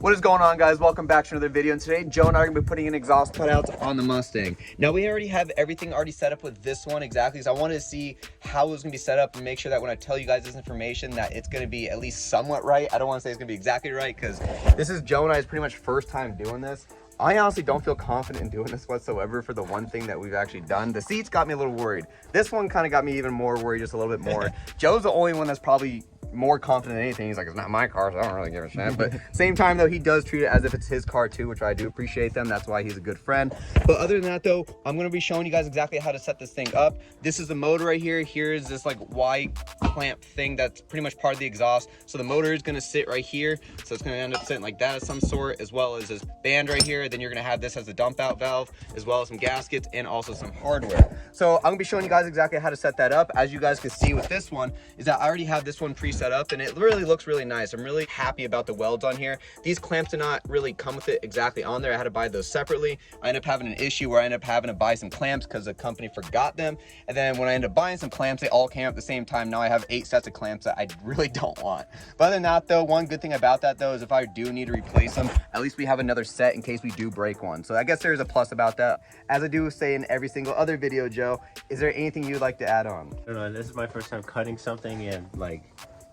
What is going on, guys? Welcome back to another video, and today Joe and I are going to be putting in exhaust cutouts on the Mustang. Now, we already have everything already set up with this one exactly, so I wanted to see how it was going to be set up and make sure that when I tell you guys this information that it's going to be at least somewhat right. I don't want to say it's going to be exactly right because this is Joe and I's pretty much first time doing this. I honestly don't feel confident in doing this whatsoever for the one thing that we've actually done. The seats got me a little worried. This one kind of got me even more worried, just a little bit more. Joe's the only one that's probably more confident than anything. He's like, it's not my car, so I don't really give a shit. But same time though, he does treat it as if it's his car too, which I do appreciate them. That's why he's a good friend. But other than that though, I'm going to be showing you guys exactly how to set this thing up. This is the motor right here. Here is this like Y clamp thing that's pretty much part of the exhaust. So the motor is going to sit right here. So it's going to end up sitting like that of some sort, as well as this band right here. Then you're going to have this as a dump out valve, as well as some gaskets and also some hardware. So I'm going to be showing you guys exactly how to set that up. As you guys can see with this one, is that I already have this one pre-set up, and it really looks really nice. I'm really happy about the welds on here. These clamps did not really come with it exactly on there. I had to buy those separately. I ended up having an issue where I ended up having to buy some clamps because the company forgot them. And then when I ended up buying some clamps, they all came at the same time. Now I have 8 sets of clamps that I really don't want. But other than that though, one good thing about that though is if I do need to replace them, at least we have another set in case we do break one. So I guess there's a plus about that. As I do say in every single other video, Joe, is there anything you'd like to add on? I don't know, this is my first time cutting something and like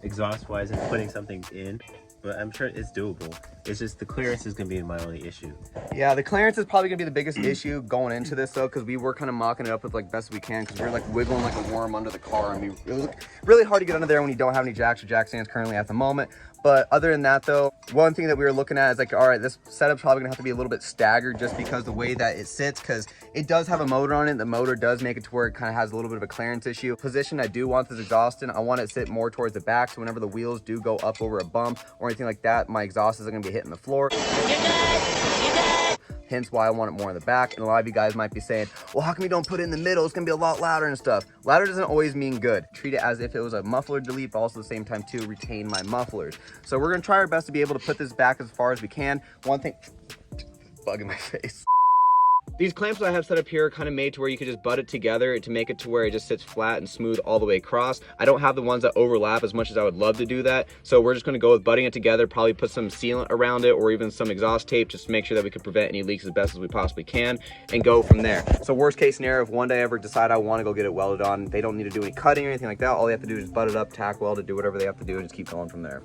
exhaust wise and putting something in, but I'm sure it's doable. It's just the clearance is gonna be my only issue. Yeah, the clearance is probably gonna be the biggest issue going into this though, because we were kind of mocking it up with like best we can, because we were like wiggling like a worm under the car, and it was really hard to get under there when you don't have any jacks or jack stands currently at the moment. But other than that though, one thing that we were looking at is like, all right, this setup's probably gonna have to be a little bit staggered just because the way that it sits, because it does have a motor on it. The motor does make it to where it kind of has a little bit of a clearance issue. Position I do want this exhaust in, I want it to sit more towards the back, so whenever the wheels do go up over a bump or anything like that, my exhaust isn't gonna be hitting the floor. Hence why I want it more in the back. And a lot of you guys might be saying, well, how come you don't put it in the middle? It's gonna be a lot louder and stuff. Louder doesn't always mean good. Treat it as if it was a muffler delete, but also at the same time to retain my mufflers. So we're gonna try our best to be able to put this back as far as we can. One thing, bug in my face. These clamps that I have set up here are kind of made to where you can just butt it together to make it to where it just sits flat and smooth all the way across. I don't have the ones that overlap as much as I would love to do that. So we're just going to go with butting it together, probably put some sealant around it or even some exhaust tape just to make sure that we can prevent any leaks as best as we possibly can and go from there. So worst case scenario, if one day I ever decide I want to go get it welded on, they don't need to do any cutting or anything like that. All they have to do is butt it up, tack weld it, do whatever they have to do and just keep going from there.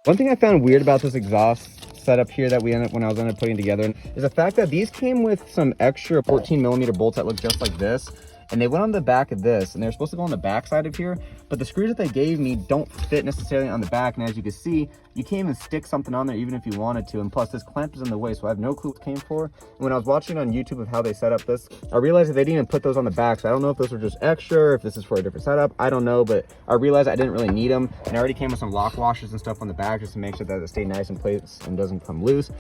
One thing I found weird about this exhaust setup here that when I was putting together is the fact that these came with some extra 14mm bolts that look just like this, and they went on the back of this, and they're supposed to go on the back side of here, but the screws that they gave me don't fit necessarily on the back. And as you can see, you can't even stick something on there even if you wanted to, and plus this clamp is in the way, so I have no clue what it came for. And when I was watching on YouTube of how they set up this, I realized that they didn't even put those on the back, so I don't know if those were just extra or if this is for a different setup. I don't know, but I realized I didn't really need them, and I already came with some lock washers and stuff on the back just to make sure that it stay nice in place and doesn't come loose.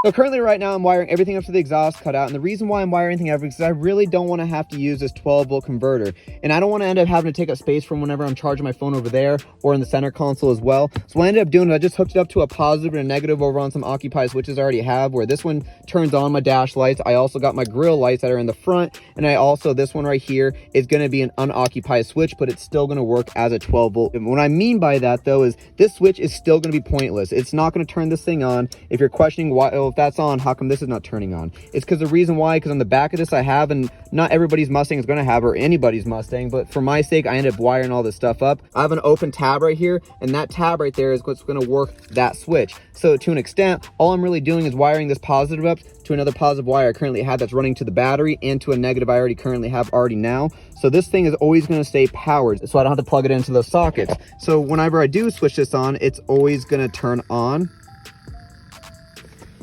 So currently right now I'm wiring everything up to the exhaust cutout, and the reason why I'm wiring everything up is because I really don't want to have to use this 12-volt converter, and I don't want to end up having to take up space from whenever I'm charging my phone over there or in the center console as well. So what I ended up doing is I just hooked it up to a positive and a negative over on some Occupy switches I already have, where this one turns on my dash lights. I also got my grill lights that are in the front, and I also, this one right here is going to be an unoccupied switch, but it's still going to work as a 12-volt. And what I mean by that though is this switch is still going to be pointless. It's not going to turn this thing on. If you're questioning why, if that's on, how come this is not turning on? It's because the reason why, because on the back of this I have, and not everybody's Mustang is going to have, or anybody's Mustang, but for my sake I ended up wiring all this stuff up. I have an open tab right here, and that tab right there is what's going to work that switch. So to an extent, all I'm really doing is wiring this positive up to another positive wire I currently have that's running to the battery, and to a negative I already currently have now. So this thing is always going to stay powered, so I don't have to plug it into those sockets. So whenever I do switch this on, it's always going to turn on.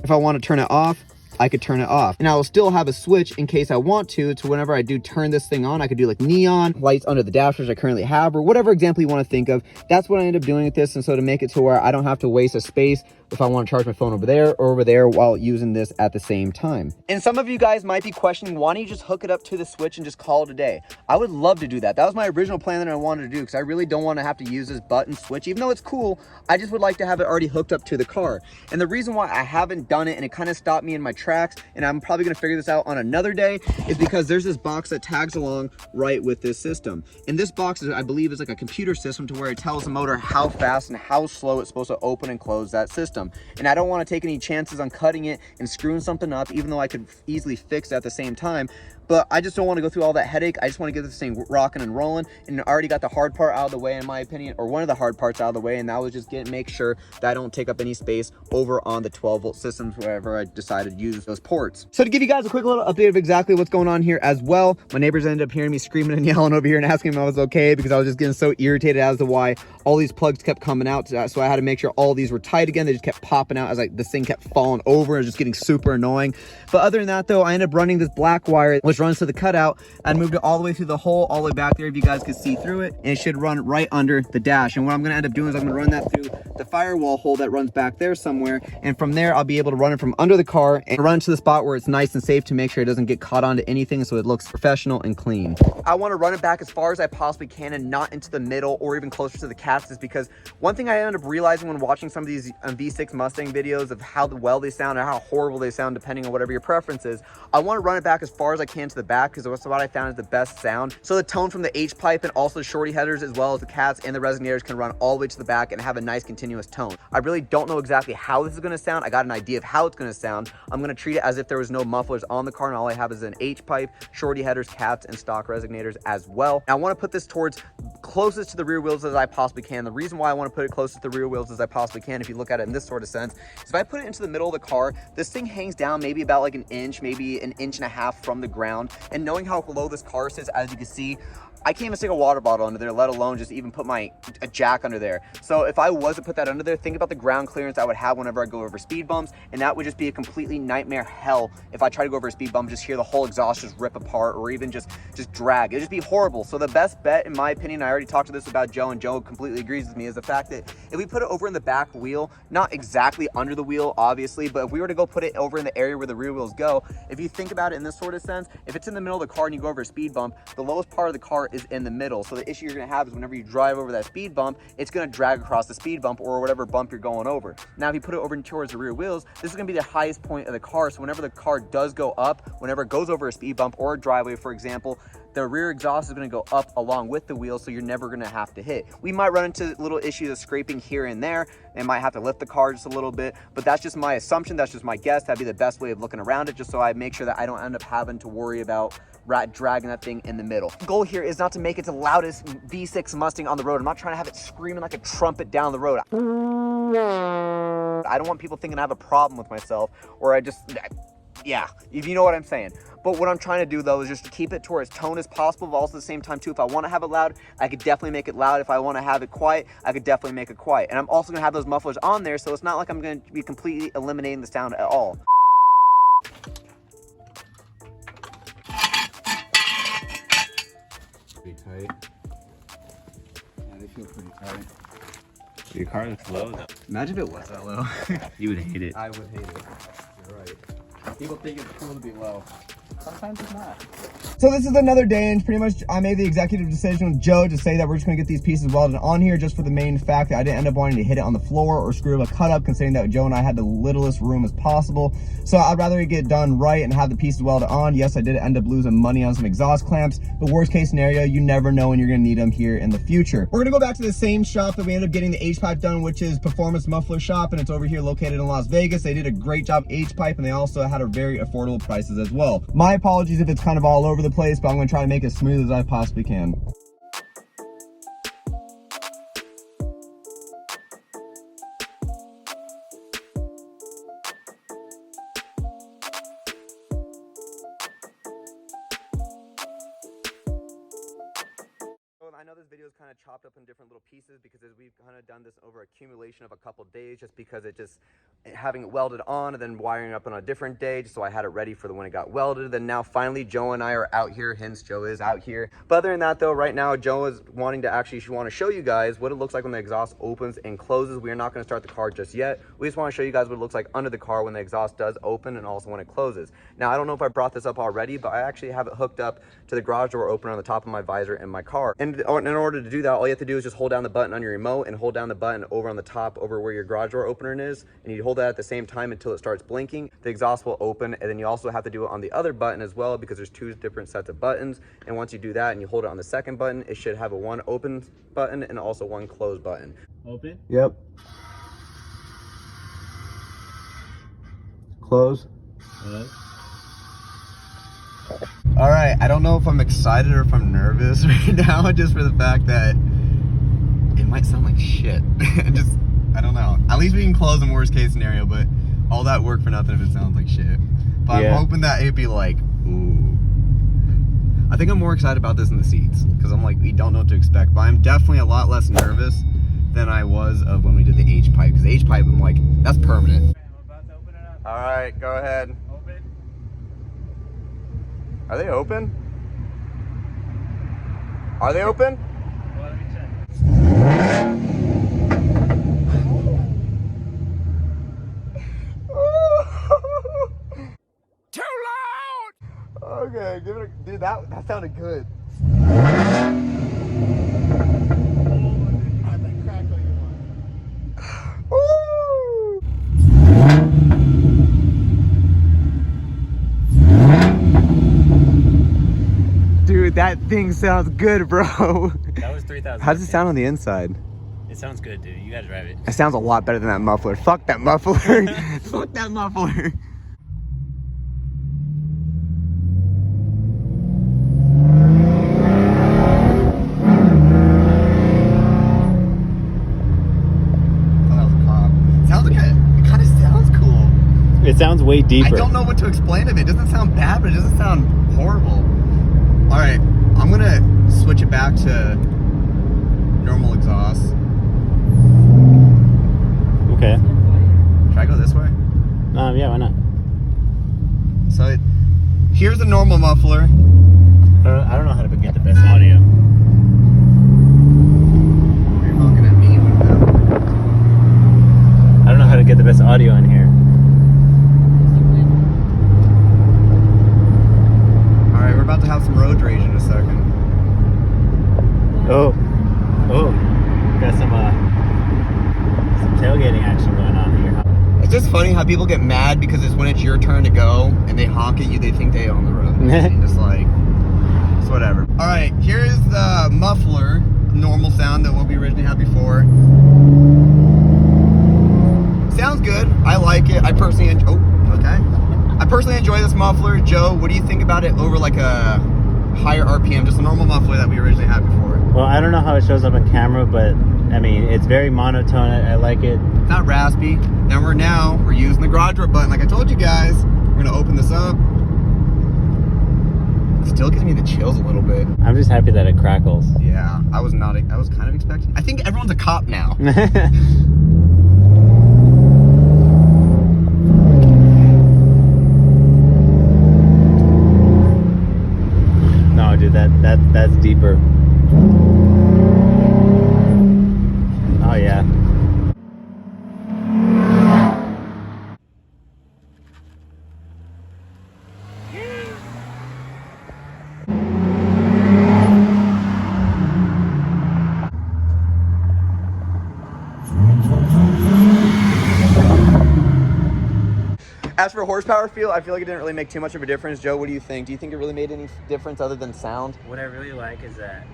If I want to turn it off, I could turn it off, and I will still have a switch in case I want to whenever I do turn this thing on. I could do like neon lights under the dash, which I currently have, or whatever example you want to think of. That's what I end up doing with this. And so to make it to where I don't have to waste a space if I want to charge my phone over there or over there while using this at the same time. And some of you guys might be questioning, why don't you just hook it up to the switch and just call it a day? I would love to do that. That was my original plan that I wanted to do, because I really don't want to have to use this button switch. Even though it's cool, I just would like to have it already hooked up to the car. And the reason why I haven't done it, and it kind of stopped me in my tracks, and I'm probably going to figure this out on another day, is because there's this box that tags along right with this system. And this box is, I believe, is like a computer system to where it tells the motor how fast and how slow it's supposed to open and close that system. And I don't want to take any chances on cutting it and screwing something up, even though I could easily fix it at the same time. But I just don't want to go through all that headache. I just want to get this thing rocking and rolling, and I already got the hard part out of the way, in my opinion, or one of the hard parts out of the way, and that was just make sure that I don't take up any space over on the 12-volt systems wherever I decided to use those ports. So to give you guys a quick little update of exactly what's going on here as well, my neighbors ended up hearing me screaming and yelling over here and asking if I was okay, because I was just getting so irritated as to why all these plugs kept coming out. So I had to make sure all these were tight again. They just kept popping out as like this thing kept falling over. It was just getting super annoying. But other than that though, I ended up running this black wire, which runs to the cutout, and moved it all the way through the hole, all the way back there, if you guys could see through it, and it should run right under the dash. And what I'm going to end up doing is I'm going to run that through the firewall hole that runs back there somewhere, and from there I'll be able to run it from under the car and run to the spot where it's nice and safe to make sure it doesn't get caught onto anything, so it looks professional and clean. I want to run it back as far as I possibly can and not into the middle or even closer to the cats, is because one thing I ended up realizing when watching some of these V6 Mustang videos of how well they sound or how horrible they sound depending on whatever your preference is, I want to run it back as far as I can to the back, because that's what I found is the best sound. So the tone from the H pipe and also the Shorty headers, as well as the cats and the resonators, can run all the way to the back and have a nice continuous tone. I really don't know exactly how this is going to sound. I got an idea of how it's going to sound. I'm going to treat it as if there was no mufflers on the car, and all I have is an H pipe, Shorty headers, cats, and stock resonators as well. And I want to put this towards closest to the rear wheels as I possibly can. The reason why I want to put it closest to the rear wheels as I possibly can, if you look at it in this sort of sense, is if I put it into the middle of the car, this thing hangs down maybe about like an inch, maybe an inch and a half from the ground. And knowing how low this car sits, as you can see, I can't even stick a water bottle under there, let alone just even put a jack under there. So if I was to put that under there, think about the ground clearance I would have whenever I go over speed bumps, and that would just be a completely nightmare hell if I try to go over a speed bump, just hear the whole exhaust just rip apart, or even just drag. It'd just be horrible. So the best bet, in my opinion, I already talked to this about Joe, and Joe completely agrees with me, is the fact that if we put it over in the back wheel, not exactly under the wheel, obviously, but if we were to go put it over in the area where the rear wheels go, if you think about it in this sort of sense, if it's in the middle of the car and you go over a speed bump, the lowest part of the car is in the middle. So the issue you're going to have is whenever you drive over that speed bump, it's going to drag across the speed bump or whatever bump you're going over. Now, if you put it over towards the rear wheels, this is going to be the highest point of the car. So whenever the car does go up, whenever it goes over a speed bump or a driveway, for example, the rear exhaust is going to go up along with the wheels, so you're never going to have to hit. We might run into little issues of scraping here and there, and might have to lift the car just a little bit, but that's just my assumption. That's just my guess. That'd be the best way of looking around it, just so I make sure that I don't end up having to worry about dragging that thing in the middle. The goal here is not to make it the loudest V6 Mustang on the road. I'm not trying to have it screaming like a trumpet down the road. I don't want people thinking I have a problem with myself, or yeah, if you know what I'm saying. But what I'm trying to do though is just to keep it to as tone as possible, but also at the same time too, if I want to have it loud, I could definitely make it loud. If I want to have it quiet, I could definitely make it quiet. And I'm also going to have those mufflers on there, so it's not like I'm going to be completely eliminating the sound at all. Pretty tight. Yeah, they feel pretty tight. Your car looks low though. Imagine if it was that low. You would hate it. I would hate it. You're right. People think it's cool to be low. Sometimes it's not. So this is another day, and pretty much I made the executive decision with Joe to say that we're just going to get these pieces welded on here, just for the main fact that I didn't end up wanting to hit it on the floor or screw up a cut up, considering that Joe and I had the littlest room as possible. So I'd rather get it done right and have the pieces welded on. Yes, I did end up losing money on some exhaust clamps, but worst case scenario, you never know when you're going to need them here in the future. We're going to go back to the same shop that we ended up getting the H-pipe done, which is Performance Muffler Shop, and it's over here located in Las Vegas. They did a great job H-pipe, and they also had a very affordable prices as well. My apologies if it's kind of all over the place, but I'm going to try to make it as smooth as I possibly can. I know this video is kind of chopped up in different little pieces because as we've kind of done this over accumulation of a couple days, just because having it welded on and then wiring up on a different day just so I had it ready for the when it got welded. Then now finally Joe and I are out here, hence Joe is out here. But other than that though, right now Joe is wanting to actually, she want to show you guys what it looks like when the exhaust opens and closes. We are not going to start the car just yet. We just want to show you guys what it looks like under the car when the exhaust does open and also when it closes. Now I don't know if I brought this up already, but I actually have it hooked up to the garage door opener on the top of my visor in my car. And in order to do that, all you have to do is just hold down the button on your remote and hold down the button over on the top over where your garage door opener is, and you hold that at the same time until it starts blinking. The exhaust will open, and then you also have to do it on the other button as well because there's two different sets of buttons. And once you do that and you hold it on the second button, it should have a one open button and also one close button. Open? Yep. Close. All right, I don't know if I'm excited or if I'm nervous right now, just for the fact that it might sound like shit. I don't know. At least we can close in worst case scenario, but all that work for nothing if it sounds like shit. But yeah. I'm hoping that it'd be like, ooh. I think I'm more excited about this in the seats, because I'm like, we don't know what to expect, but I'm definitely a lot less nervous than I was of when we did the H-pipe, because the H-pipe, I'm like, that's permanent. I'm about to open it up. All right, go ahead. Open. Are they open? Are they open? Well, let me check. Too loud! Okay, give it a, dude, that sounded good. Dude, that thing sounds good, bro. That was 3,000. How does it sound on the inside? It sounds good, dude. You gotta drive it. It sounds a lot better than that muffler. Fuck that muffler. Fuck that muffler. It sounds way deeper. I don't know what to explain of it. It doesn't sound bad, but it doesn't sound horrible. All right, I'm gonna switch it back to normal exhaust. Okay. Should I go this way? Yeah, why not? So here's the normal muffler. I don't know how to get the best audio. You're honking at me. I don't know how to get the best audio in here. Alright, we're about to have some road rage in a second. Oh. Got some tailgating action going on here. It's just funny how people get mad because it's when it's your turn to go and they honk at you, they think they own the road. And just like, it's whatever. Alright, here's the muffler, normal sound that what we originally had before. Sounds good. I like it. I personally enjoy this muffler. Joe, what do you think about it over like a higher RPM, just a normal muffler that we originally had before? Well, I don't know how it shows up on camera, but I mean, it's very monotone. I like it. Not raspy. Then we're using the garage door button. Like I told you guys, we're gonna open this up. It still gives me the chills a little bit. I'm just happy that it crackles. Yeah, I was kind of expecting. I think everyone's a cop now. No, dude, that's deeper. Oh yeah. As for horsepower feel, I feel like it didn't really make too much of a difference. Joe, what do you think? Do you think it really made any difference other than sound? What I really like is that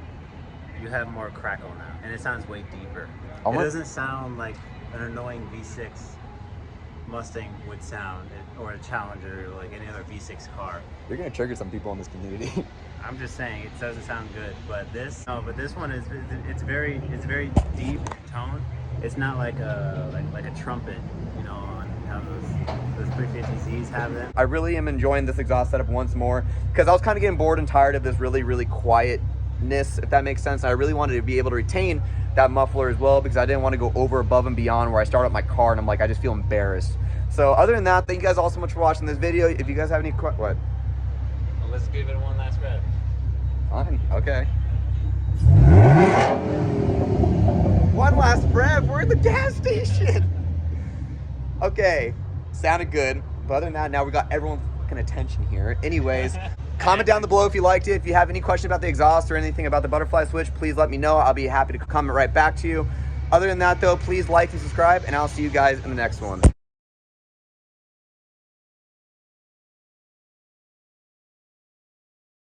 you have more crackle now, and it sounds way deeper. Almost. It doesn't sound like an annoying V6 Mustang would sound, or a Challenger, or like any other V6 car. You're gonna trigger some people in this community. I'm just saying, it doesn't sound good, but this one is, it's very deep tone. It's not like a trumpet, you know, on how those 350Zs have them. I really am enjoying this exhaust setup once more because I was kind of getting bored and tired of this really, really quiet muffler-ness, if that makes sense. And I really wanted to be able to retain that muffler as well because I didn't want to go over above and beyond where I start up my car and I'm like, I just feel embarrassed. So other than that, thank you guys all so much for watching this video. If you guys have any what? Well, let's give it one last rev. Fine, okay. One last rev, we're at the gas station. Okay, sounded good. But other than that, now we got everyone's fucking attention here. Anyways, comment down below if you liked it. If you have any question about the exhaust or anything about the butterfly switch, please let me know. I'll be happy to comment right back to you. Other than that though, please like and subscribe, and I'll see you guys in the next one.